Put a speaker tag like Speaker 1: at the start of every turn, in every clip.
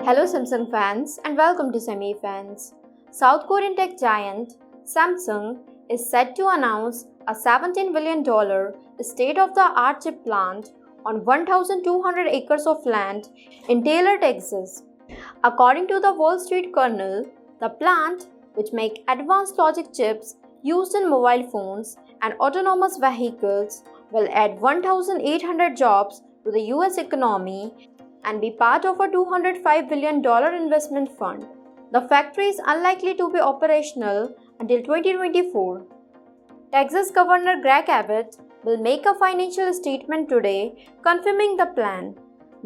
Speaker 1: Hello Samsung fans and welcome to SammyFans. South Korean tech giant Samsung is set to announce a $17 billion state-of-the-art chip plant on 1,200 acres of land in Taylor, Texas. According to the Wall Street Journal, the plant, which makes advanced logic chips used in mobile phones and autonomous vehicles, will add 1,800 jobs to the US economy and be part of a $205 billion investment fund. The factory is unlikely to be operational until 2024. Texas Governor Greg Abbott will make a financial statement today confirming the plan,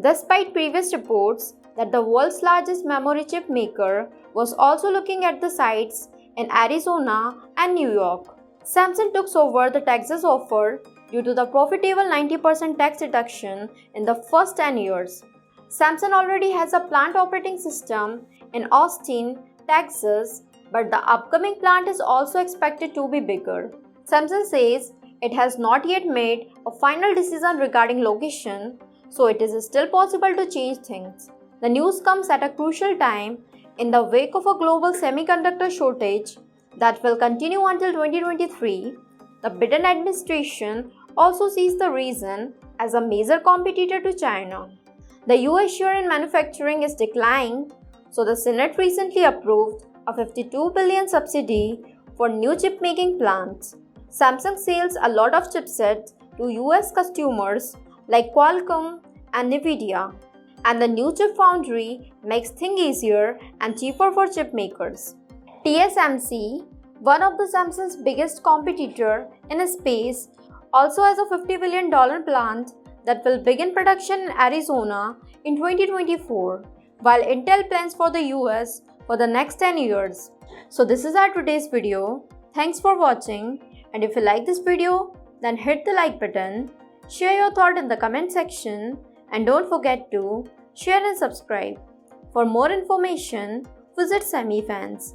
Speaker 1: despite previous reports that the world's largest memory chip maker was also looking at the sites in Arizona and New York. Samsung took over the Texas offer due to the profitable 90% tax deduction in the first 10 years. Samsung already has a plant operating system in Austin, Texas, but the upcoming plant is also expected to be bigger. Samsung says it has not yet made a final decision regarding location, so it is still possible to change things. The news comes at a crucial time in the wake of a global semiconductor shortage that will continue until 2023. The Biden administration also sees the region as a major competitor to China. The US share in manufacturing is declining, so the Senate recently approved a $52 billion subsidy for new chip-making plants. Samsung sells a lot of chipsets to US customers like Qualcomm and Nvidia, and the new chip foundry makes things easier and cheaper for chip makers. TSMC, one of the Samsung's biggest competitor in space, also has a $50 billion plant that will begin production in Arizona in 2024, while Intel plans for the US for the next 10 years. So this is our today's video. Thanks for watching, and if you like this video, then hit the like button, share your thought in the comment section, and don't forget to share and subscribe. For more information, visit SammyFans.